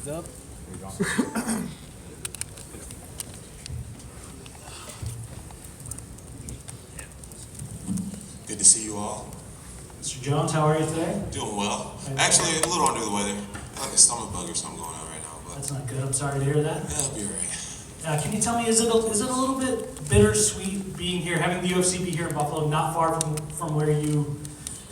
up. There you go. Good to see you all. Mr. Jones, how are you today? Doing well. Actually, a little under the weather. Like a stomach bug or something going on right now, but That's not good. I'm sorry to hear that. yeah, I'll be alright. Can you tell me, is it a little bit bittersweet being here, having the UFC be here in Buffalo, not far from where you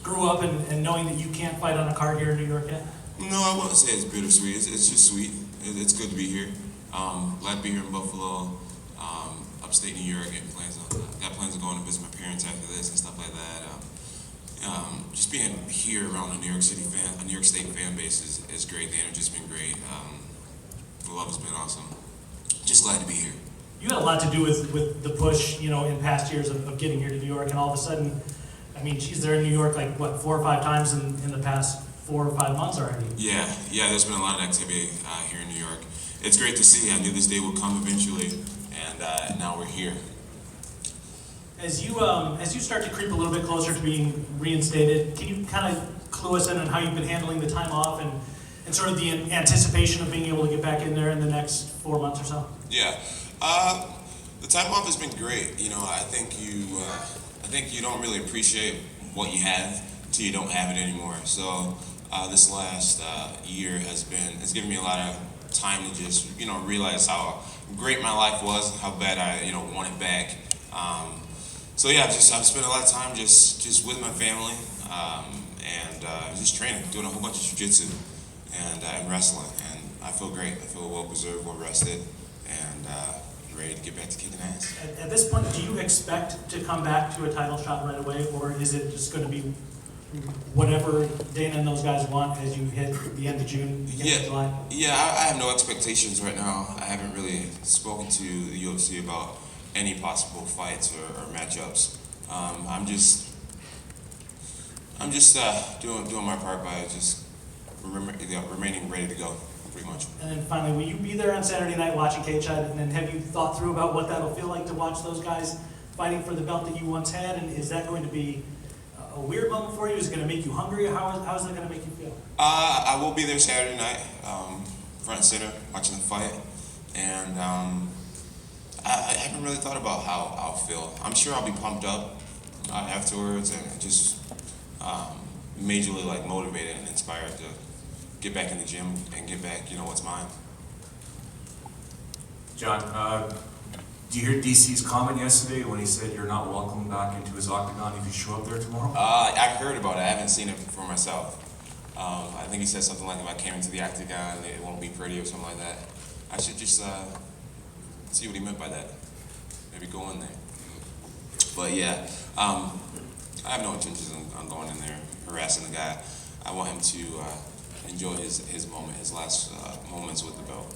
grew up, and knowing that you can't fight on a card here in New York yet? No, I wouldn't say it's bittersweet. It's just sweet. It's good to be here. Glad to be here in Buffalo, upstate New York. Got plans on going to visit my parents after this and stuff like that. Just being here around the New York State fan base is great. The energy's been great. The love has been awesome. Just glad to be here. You had a lot to do with the push, in past years of getting here to New York, and all of a sudden, I mean, she's there in New York like, what, 4 or 5 times in the past 4 or 5 months already? Yeah, there's been a lot of activity here in New York. It's great to see. I knew this day would come eventually, and now we're here. As you start to creep a little bit closer to being reinstated, can you kind of clue us in on how you've been handling the time off and sort of the anticipation of being able to get back in there in the next 4 months or so? Yeah, the time off has been great. I think you don't really appreciate what you have until you don't have it anymore. So this last year has given me a lot of time to just realize how great my life was, how bad I want it back. So yeah, I've spent a lot of time just with my family and just training, doing a whole bunch of jiu-jitsu and wrestling, and I feel great. I feel well preserved, well rested, and ready to get back to kicking ass. At this point, do you expect to come back to a title shot right away, or is it just going to be whatever Dana and those guys want as you hit the end of June, beginning of July? Yeah, I have no expectations right now. I haven't really spoken to the UFC about any possible fights or matchups. I'm just doing my part by just remaining ready to go, pretty much. And then finally, will you be there on Saturday night watching Cage Side? And then have you thought through about what that'll feel like to watch those guys fighting for the belt that you once had? And is that going to be a weird moment for you? Is it going to make you hungry? How is that going to make you feel? I will be there Saturday night, front and center, watching the fight, and I haven't really thought about how I'll feel. I'm sure I'll be pumped up afterwards and just majorly motivated and inspired to get back in the gym and get back, what's mine. John, do you hear DC's comment yesterday when he said you're not welcome back into his octagon if you show up there tomorrow? I've heard about it. I haven't seen it for myself. I think he said something like, if I came into the octagon, it won't be pretty or something like that. I should just see what he meant by that. Maybe go in there. But yeah, I have no intentions on going in there harassing the guy. I want him to enjoy his moment, his last moments with the belt.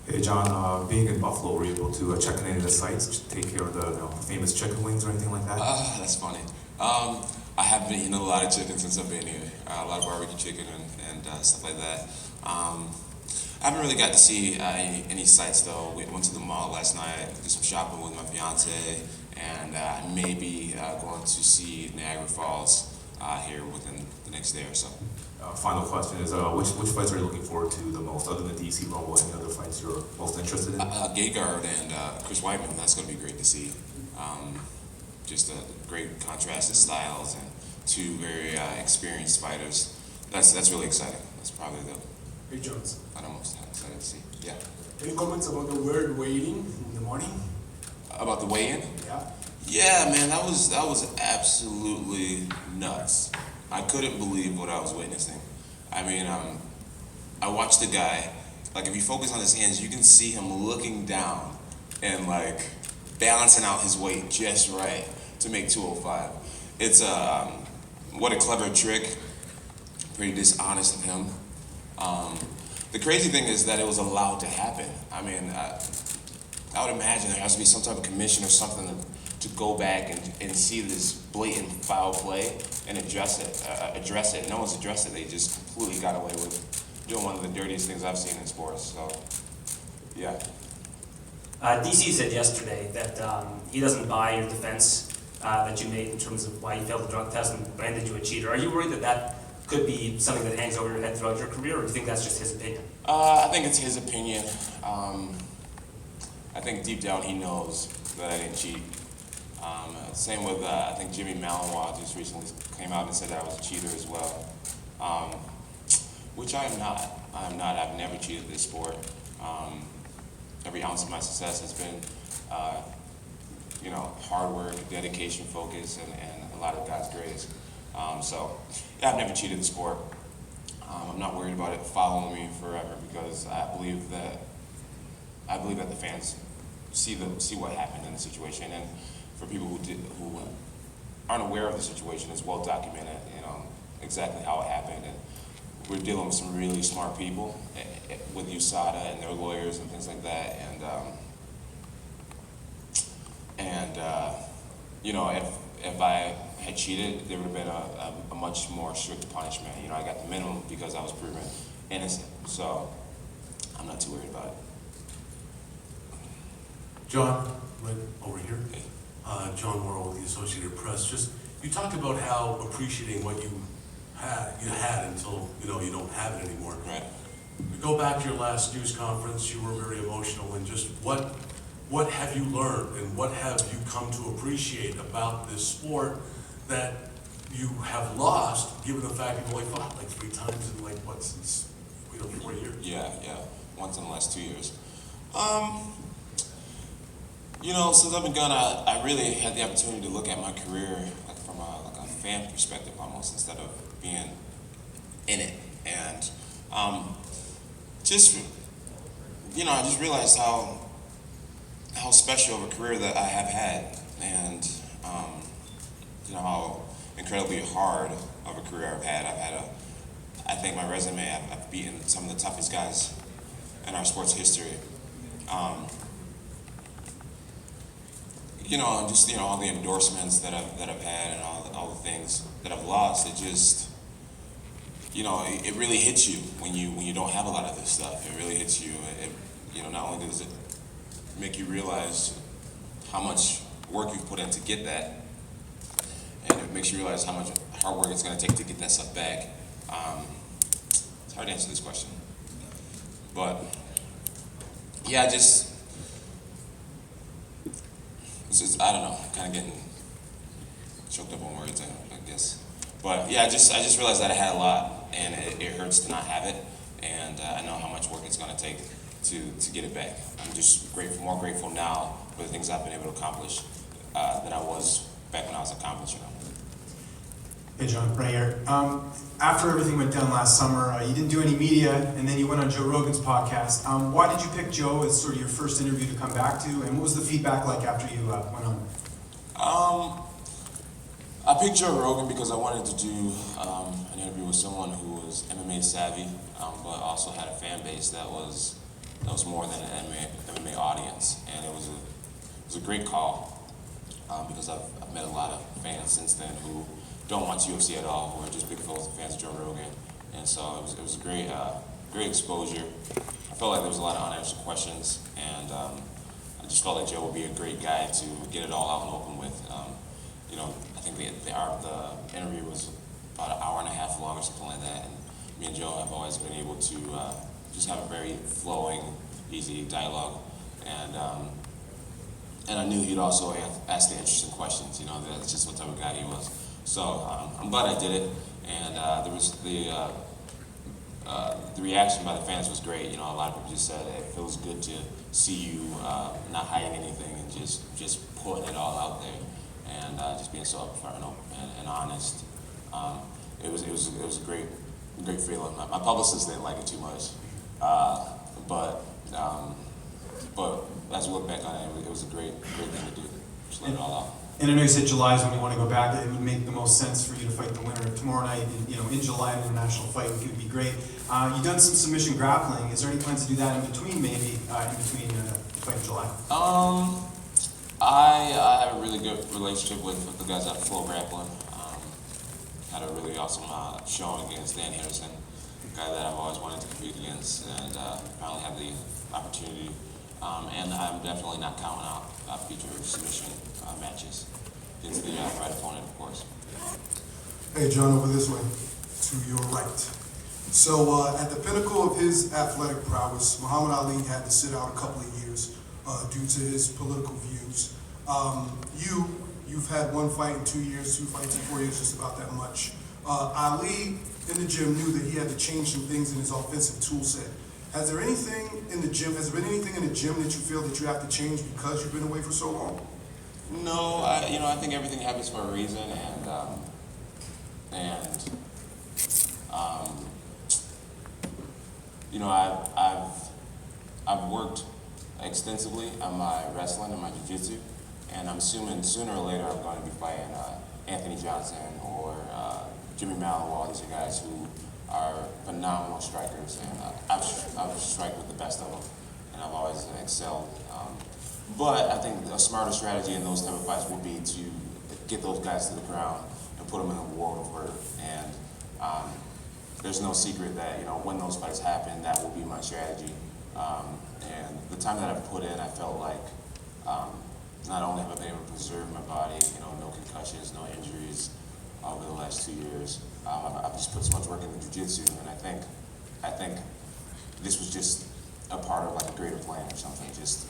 Hey John, being in Buffalo, were you able to check in any of the sites, take care of the famous chicken wings or anything like that? That's funny. I have been eating a lot of chicken since I've been here. A lot of barbecue chicken and stuff like that. I haven't really got to see any sites though. We went to the mall last night, did some shopping with my fiance, and I may be going to see Niagara Falls here within the next day or so. Final question is, which fights are you looking forward to the most, other than DC level? Any other fights you're most interested in? Gegard and Chris Weidman, that's going to be great to see. Just a great contrast of styles and two very experienced fighters. That's really exciting. That's probably the Hey Jones, fight I'm most excited to see. Yeah. any comments about the weird waiting in the morning? About the weigh-in? Yeah. Yeah, man, that was absolutely nuts. I couldn't believe what I was witnessing. I mean, I watched the guy. If you focus on his hands, you can see him looking down and balancing out his weight just right to make 205. It's what a clever trick. Pretty dishonest of him. The crazy thing is that it was allowed to happen. I mean, I would imagine there has to be some type of commission or something to go back and see this blatant foul play and address it. No one's addressed it. They just completely got away with doing one of the dirtiest things I've seen in sports. So, yeah. DC said yesterday that he doesn't buy your defense that you made in terms of why you failed the drug test and branded you a cheater. Are you worried that could be something that hangs over your head throughout your career, or do you think that's just his opinion? I think it's his opinion. I think deep down he knows that I didn't cheat. Same with, I think Jimmy Malinois just recently came out and said that I was a cheater as well. Which I am not. I am not. I've never cheated this sport. Every ounce of my success has been, hard work, dedication, focus, and a lot of God's grace. So, yeah, I've never cheated the sport. I'm not worried about it following me forever because I believe that the fans see what happened in the situation, and for people who aren't aware of the situation, it's well documented. Exactly how it happened, and we're dealing with some really smart people with USADA and their lawyers and things like that, if I had cheated, there would have been a much more strict punishment. I got the minimum because I was proven innocent, so I'm not too worried about it. John, right over here. John Morrow with the Associated Press. You talked about how appreciating what you had until you don't have it anymore. Right. We go back to your last news conference. You were very emotional, and just what have you learned, and what have you come to appreciate about this sport that you have lost, given the fact you've only fought like 3 times in since 4 years? Yeah, once in the last 2 years. Since I've been gone, I really had the opportunity to look at my career from a fan perspective almost, instead of being in it. And I just realized how special of a career that I have had, and how incredibly hard of a career I've had. I think my resume, I've beaten some of the toughest guys in our sports history. All the endorsements that I've had, and all the things that I've lost. It just, it really hits you when you don't have a lot of this stuff. It really hits you. Not only does it make you realize how much work you've put in to get that, and it makes you realize how much hard work it's going to take to get that stuff back. It's hard to answer this question, but yeah, I don't know, kind of getting choked up on words, I guess. But yeah, I just realized that I had a lot, and it hurts to not have it, and I know how much work it's going to take to get it back. I'm just more grateful now for the things I've been able to accomplish than I was back when I was accomplishing them. Hey John, right here. After everything went down last summer, you didn't do any media, and then you went on Joe Rogan's podcast. Why did you pick Joe as sort of your first interview to come back to, and what was the feedback like after you went on? I picked Joe Rogan because I wanted to do an interview with someone who was MMA savvy, but also had a fan base that was more than an MMA audience, and it was a great call because I've met a lot of fans since then who don't watch UFC at all, who are just big fans of Joe Rogan, and so it was a great exposure. I felt like there was a lot of unanswered questions, and I just felt like Joe would be a great guy to get it all out and open with. I think the interview was about an hour and a half long or something like that, and me and Joe have always been able to just have a very flowing, easy dialogue, and I knew he'd also ask the interesting questions. That's just what type of guy he was. So I'm glad I did it, and there was the reaction by the fans was great. A lot of people just said it feels good to see you not hiding anything and just putting it all out there, and just being so upfront and honest. It was a great feeling. My publicist didn't like it too much, but as we look back on it, it was a great thing to do. Just let it all out. And I know you said July is when you want to go back. It would make the most sense for you to fight the winner tomorrow night. In July, an international fight would be great. You've done some submission grappling. Is there any plans to do that in between, maybe the fight in July? I have a really good relationship with the guys at Flow Grappling. Had a really awesome showing against Dan Harrison, a guy that I've always wanted to compete against, and finally had the opportunity. And I'm definitely not counting out future submission matches against the right opponent, of course. Hey, John, over this way. to your right. So at the pinnacle of his athletic prowess, Muhammad Ali had to sit out a couple of years due to his political views. You've had one fight in 2 years, 2 fights in 4 years, just about that much. Ali in the gym knew that he had to change some things in his offensive tool set. Has there been anything in the gym that you feel that you have to change because you've been away for so long? No, I think everything happens for a reason, I've worked extensively on my wrestling and my jiu-jitsu, and I'm assuming sooner or later I'm going to be fighting Anthony Johnson or Jimmy Mallow, all these guys who are phenomenal strikers, and I've striked with the best of them, and I've always excelled. But I think a smarter strategy in those type of fights would be to get those guys to the ground and put them in a world of hurt. And there's no secret that when those fights happen, that will be my strategy. And the time that I've put in, I felt like not only have I been able to preserve my body, no concussions, no injuries over the last 2 years. I've just put so much work into jiu-jitsu, and I think this was just a part of like a greater plan or something. Just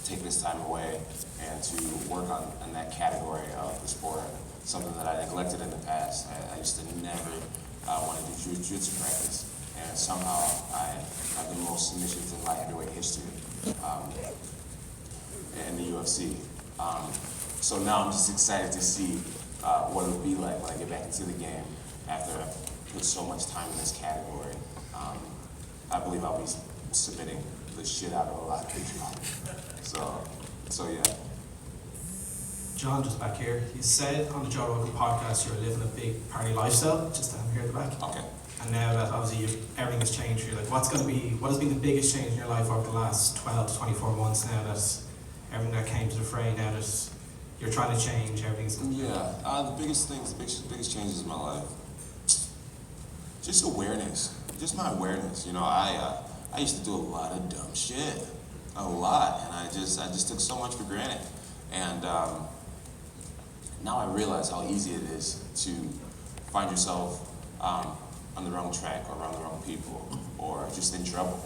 take this time away and to work on that category of the sport, something that I neglected in the past. I used to never want to do jiu-jitsu practice, and somehow I have the most submissions in light heavyweight history in the UFC. So now I'm just excited to see what it would be like when I get back into the game after I've put so much time in this category. I believe I'll be submitting the shit out of a lot of people. So yeah. John, just back here, you said on the Joe Rogan podcast you're living a big party lifestyle, just to have here at the back. Okay. And now that obviously everything has changed for you, like what has been the biggest change in your life over the last 12 to 24 months now that everything that came to the fray, now that you're trying to change, everything's... Yeah, the biggest changes in my life, just awareness, just my awareness. I used to do a lot of dumb shit, a lot, and I just took so much for granted. And now I realize how easy it is to find yourself on the wrong track or around the wrong people or just in trouble,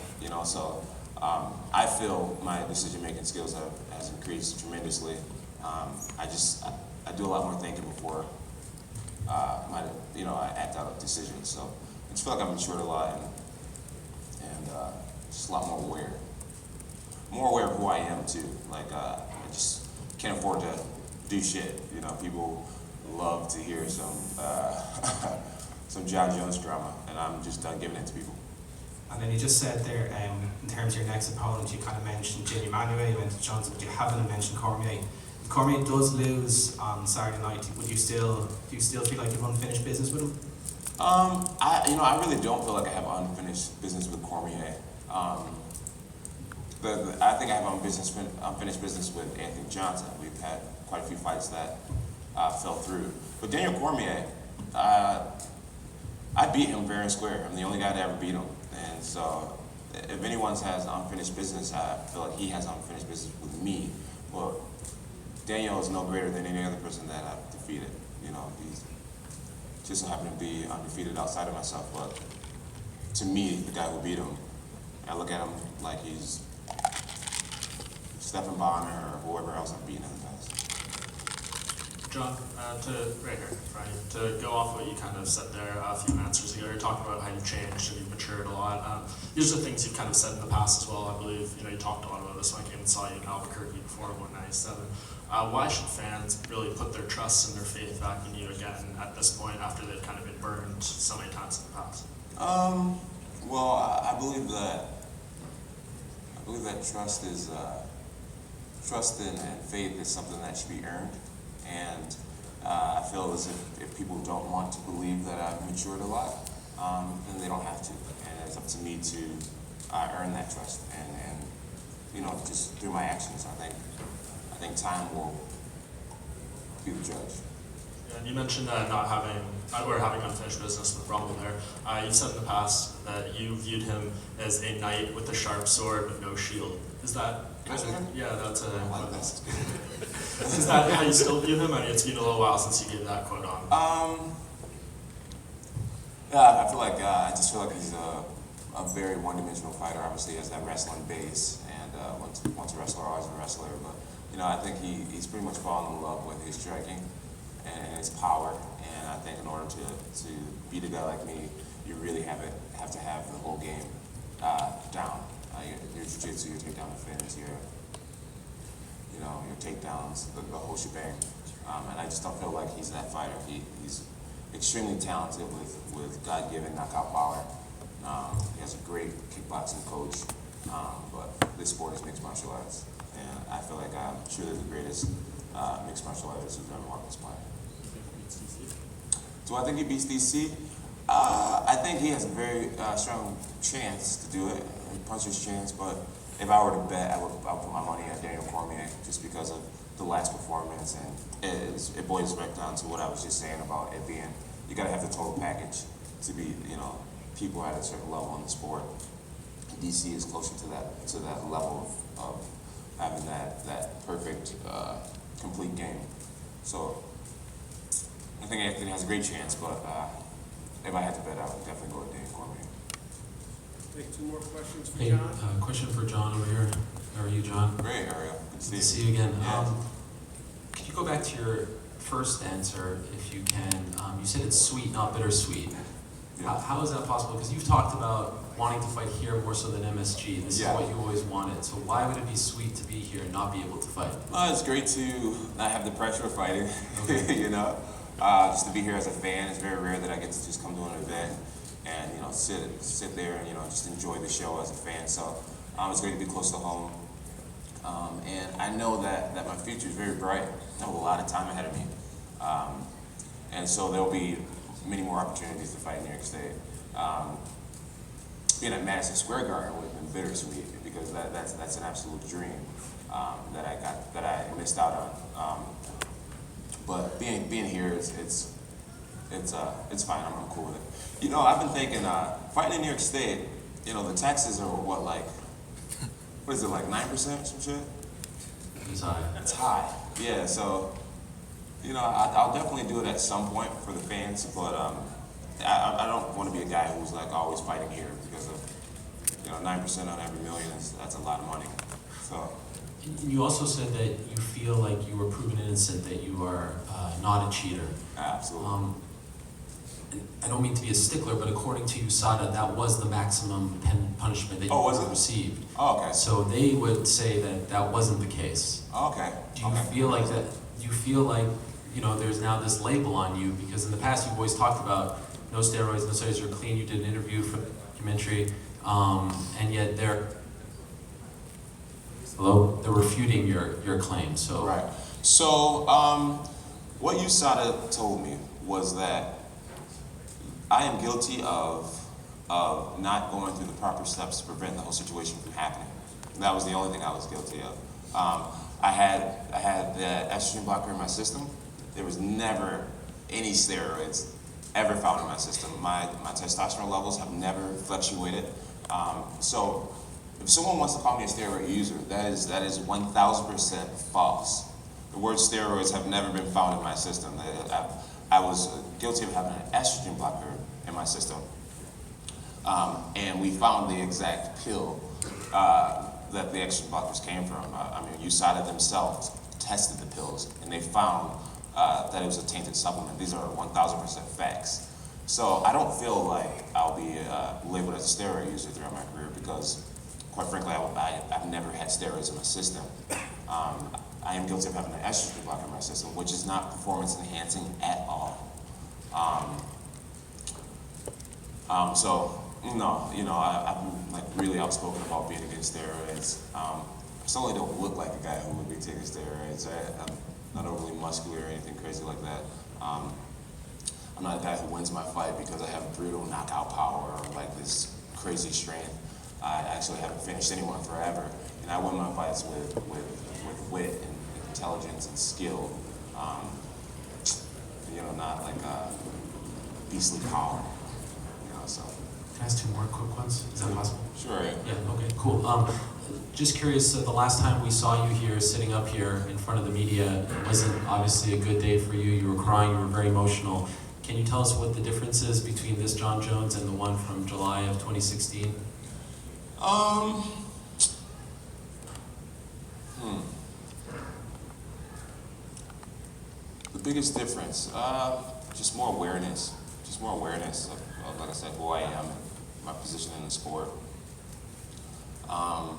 So I feel my decision-making skills has increased tremendously. I do a lot more thinking before I act out decisions. So I just feel like I've matured a lot and just a lot more aware of who I am too. Like I just can't afford to do shit. People love to hear some Jon Jones drama, and I'm just done giving it to people. And then you just said there, in terms of your next opponent, you kind of mentioned Jimmy Manuel, you mentioned Johnson, but you haven't mentioned Cormier. If Cormier does lose on Saturday night, do you still feel like you've unfinished business with him? I really don't feel like I have unfinished business with Cormier. I think I have unfinished business with Anthony Johnson. We've had quite a few fights that fell through. But Daniel Cormier, I beat him fair and square. I'm the only guy to ever beat him. And so if anyone has unfinished business, I feel like he has unfinished business with me. But Daniel is no greater than any other person that I've defeated. He's just so happened to be undefeated outside of myself. But to me, the guy who beat him, I look at him like he's Stephen Bonner or whoever else I've beaten in the past. John, to go off what you kind of said there a few answers ago, you're talking about how you've changed and you've matured a lot. These are things you've kind of said in the past as well. I believe you talked a lot about this when I came and saw you in Albuquerque before 197. Why should fans really put their trust and their faith back in you again at this point after they've kind of been burned so many times in the past? Well, I believe that trust is trust and faith is something that should be earned, and I feel as if people don't want to believe that I've matured a lot, then they don't have to, and it's up to me to earn that trust, and just through my actions. I think time will be the judge. And you mentioned not having unfinished business with Rumble there. You've said in the past that you viewed him as a knight with a sharp sword but no shield. Is that? Yeah, that's a. I like that. Is that how you still view him? I mean, it's been a little while since you gave that quote on. Yeah, I just feel like he's a very one-dimensional fighter. Obviously, he has that wrestling base, and once a wrestler, always a wrestler. But I think he's pretty much fallen in love with his striking and his power. And I think in order to beat a guy like me, you really have to have the whole game down. Your jiu-jitsu, your takedown defense, your takedowns, the whole shebang. And I just don't feel like he's that fighter. He's extremely talented with God-given knockout power. He has a great kickboxing coach, but this sport is mixed martial arts, and I feel like I'm truly the greatest mixed martial artist who's ever walked this planet. Do I think he beats DC? I think he has a very strong chance to do it. He punches chance, but if I were to bet, I would put my money on Daniel Cormier just because of the last performance, and it boils right down to what I was just saying about it being, you gotta have the total package to be, people at a certain level in the sport. DC is closer to that level of having that perfect, complete game. So I think Anthony has a great chance, but if I had to bet, I would definitely go with Daniel Cormier. Take two more questions for Hey, Jon. question for Jon over here. How are you, Jon? Great, Ariel. Good Good to see you again. Yeah. Could you go back to your first answer, if you can? You said it's sweet, not bittersweet. Yeah. How is that possible? Because you've talked about wanting to fight here more so than MSG. This Yeah. is what you always wanted. So why would it be sweet to be here and not be able to fight? It's great to not have the pressure of fighting, Okay. just to be here as a fan. It's very rare that I get to just come to an event and, sit there and, just enjoy the show as a fan. So it's great to be close to home. And I know that my future is very bright. I have a lot of time ahead of me. And so there'll be many more opportunities to fight in New York State. Being at Madison Square Garden would have been bittersweet because that's an absolute dream that I missed out on. But being here it's fine. I'm cool with it. I've been thinking fighting in New York State. The taxes are what is it, like 9% or some shit? It's high. It's high. Yeah. So I'll definitely do it at some point for the fans, but I don't want to be a guy who's like always fighting here because of 9% on every million that's a lot of money. So. And you also said that you feel like you were proven innocent, that you are not a cheater. Absolutely. I don't mean to be a stickler, but according to USADA, that was the maximum punishment that you was it? received. Oh, okay. So they would say that wasn't the case. Okay. Do you feel like that? Do you feel like there's now this label on you because in the past you've always talked about no steroids, you're clean. You did an interview for the documentary, and yet they're refuting your claim. So right. So what USADA told me was that I am guilty of not going through the proper steps to prevent the whole situation from happening. That was the only thing I was guilty of. I had the estrogen blocker in my system. There was never any steroids ever found in my system. My testosterone levels have never fluctuated. So if someone wants to call me a steroid user, that is 1,000% false. The word steroids have never been found in my system. I was guilty of having an estrogen blocker in my system. And we found the exact pill that the estrogen blockers came from. USADA themselves tested the pills, and they found that it was a tainted supplement. These are 1,000% facts. So I don't feel like I'll be labeled as a steroid user throughout my career because, quite frankly, I've never had steroids in my system. I am guilty of having an estrogen blocker in my system, which is not performance enhancing at all. I've been like really outspoken about being against steroids. I certainly don't look like a guy who would be taking steroids. I'm not overly muscular or anything crazy like that. I'm not a guy who wins my fight because I have brutal knockout power or like this crazy strength. I actually haven't finished anyone forever, and I win my fights with wit and intelligence and skill. Not like beastly power. So. Can I ask two more quick ones? Is that possible? Sure. Yeah. Yeah. Okay. Cool. Just curious. The last time we saw you here, sitting up here in front of the media, it wasn't obviously a good day for you. You were crying. You were very emotional. Can you tell us what the difference is between this Jon Jones and the one from July of 2016? The biggest difference, just more awareness. Just more awareness of, like I said, who I am, my position in the sport. I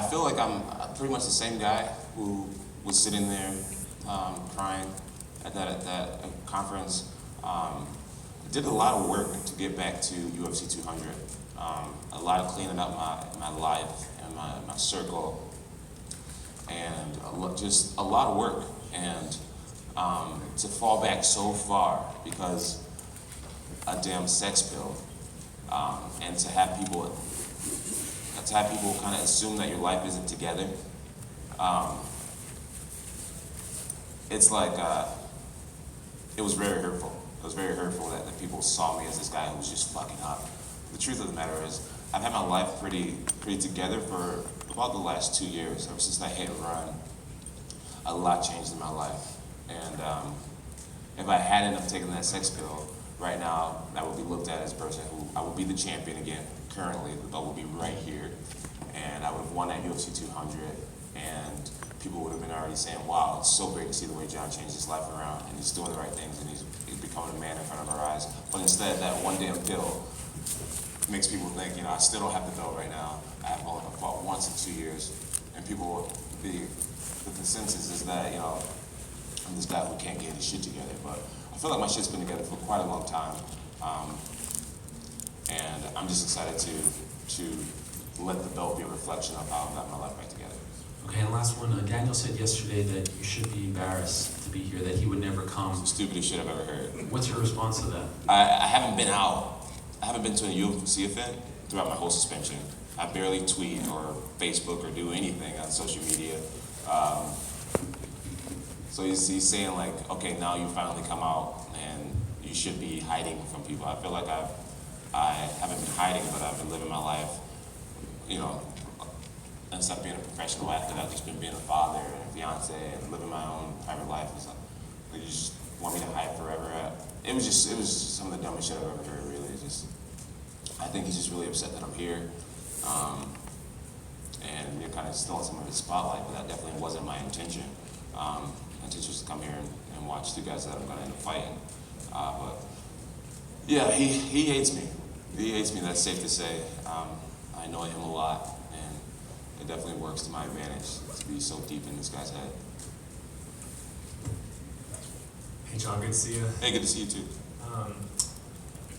feel like I'm pretty much the same guy who was sitting there crying at that conference. I did a lot of work to get back to UFC 200. A lot of cleaning up my life and my circle, and just a lot of work. And to fall back so far because a damn sex pill, and to have people kind of assume that your life isn't together. It's like it was very hurtful. It was very hurtful that people saw me as this guy who was just fucking up. The truth of the matter is, I've had my life pretty together for about the last 2 years. Ever since that hit and run, a lot changed in my life. And if I hadn't have taken that sex pill, right now I would be looked at as a person who I would be the champion again. Currently, the belt would be right here, and I would have won that UFC 200, and people would have been already saying, "Wow, it's so great to see the way Jon changed his life around, and he's doing the right things, and he's becoming a man in front of our eyes." But instead, that one damn pill makes people think, I still don't have the belt right now. I've fought once in 2 years, and people, the consensus is that, I'm this guy who can't get his shit together. But I feel like my shit's been together for quite a long time, and I'm just excited to let the belt be a reflection of how I've got my life back together. Okay, and last one. Daniel said yesterday that you should be embarrassed to be here, that he would never come. It's the stupidest shit I've ever heard. What's your response to that? I haven't been out. I haven't been to a UFC event throughout my whole suspension. I barely tweet or Facebook or do anything on social media. So he's saying like, okay, now you finally come out and you should be hiding from people. I feel like I haven't been hiding, but I've been living my life, instead of being a professional athlete, I've just been being a father and a fiance and living my own private life. It's like, you just want me to hide forever. It was just some of the dumbest shit I've ever heard, really. I think he's just really upset that I'm here. And you're kind of still in some of his spotlight, but that definitely wasn't my intention. My intention was to come here and watch two guys that I'm going to end up fighting. But yeah, he hates me. He hates me, that's safe to say. I know him a lot, and it definitely works to my advantage to be so deep in this guy's head. Hey Jon, good to see you. Hey, good to see you too.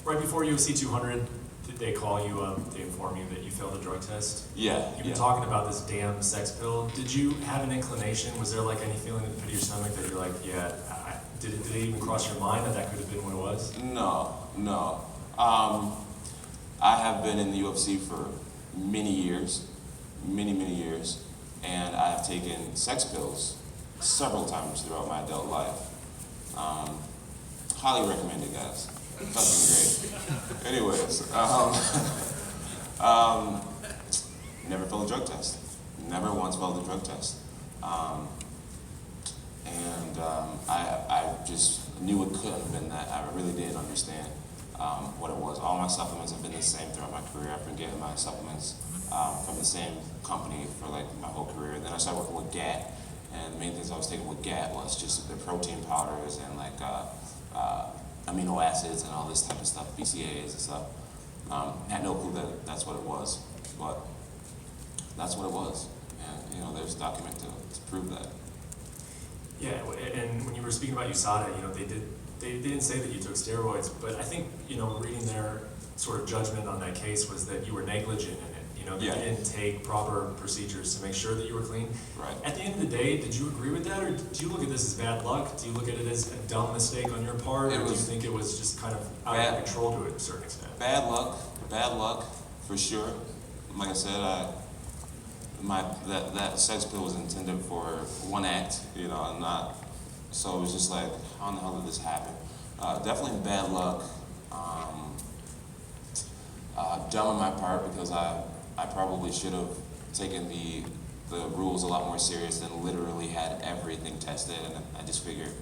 Right before UFC 200, did they call you up to inform you that you failed a drug test? Yeah. You've been talking about this damn sex pill. Did you have an inclination? Was there like any feeling in the pit of your stomach that you're like, yeah, did it even cross your mind that could have been what it was? No. I have been in the UFC for many years, many years, and I have taken sex pills several times throughout my adult life. Highly recommend it, guys. Fucking great. Anyways, never failed a drug test. Never once failed a drug test. I just knew it couldn't have been that. I really didn't understand what it was. All my supplements have been the same throughout my career. I've been getting my supplements from the same company for like my whole career. Then I started working with GAT, and the main things I was taking with GAT was just the protein powders and like amino acids and all this type of stuff, BCAAs and stuff. Had no clue that that's what it was, but that's what it was. And there's a document to prove that. Yeah, and when you were speaking about USADA, they didn't say that you took steroids, but I think, reading their sort of judgment on that case was that you were negligent in it. That you didn't take proper procedures to make sure that you were clean. Right. At the end of the day, did you agree with that, or do you look at this as bad luck? Do you look at it as a dumb mistake on your part, or do you think it was just kind of out of control to a certain extent? Bad luck, for sure. Like I said, that sex pill was intended for one act, and not. So it was just like, how in the hell did this happen? Definitely bad luck. Dumb on my part, because I probably should have taken the rules a lot more serious and literally had everything tested. And I just figured,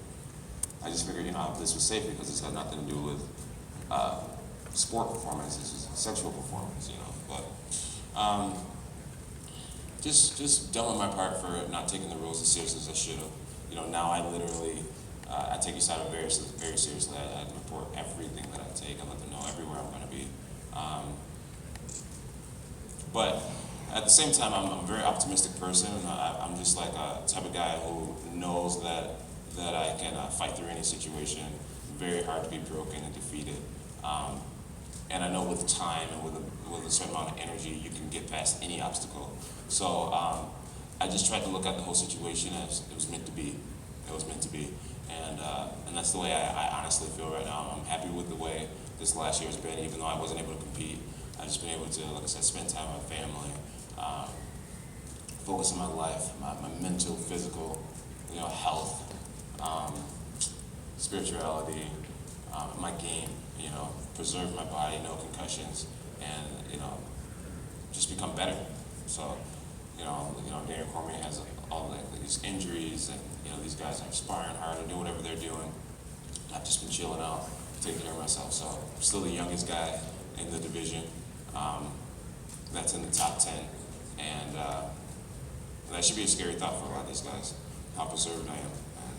I just figured, this was safe because it's got nothing to do with sport performance. This is sexual performance, But just dumb on my part for not taking the rules as seriously as I should have. Now I literally I take USADA very seriously. I report everything that I take. I let them know everywhere I'm going to be. But at the same time, I'm a very optimistic person. I'm just like a type of guy who knows that I can fight through any situation. Very hard to be broken and defeated. And I know with time and with a certain amount of energy, you can get past any obstacle. So I just tried to look at the whole situation as it was meant to be. It was meant to be. And that's the way I honestly feel right now. I'm happy with the way this last year has been, even though I wasn't able to compete. I've just been able to, like I said, spend time with my family, focus on my life, my mental, physical, health, spirituality, my game, preserve my body, no concussions, and, just become better. So, Daniel Cormier has all these injuries, and, these guys are sparring hard and doing whatever they're doing. I've just been chilling out, taking care of myself. So I'm still the youngest guy in the division. That's in the top 10. And that should be a scary thought for a lot of these guys, how preserved I am and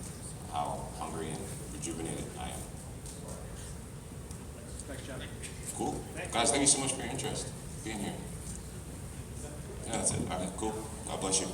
how hungry and rejuvenated I am. Thanks, John. Cool. Guys, thank you so much for your interest being here. Yeah, that's it. Okay, cool. God bless you.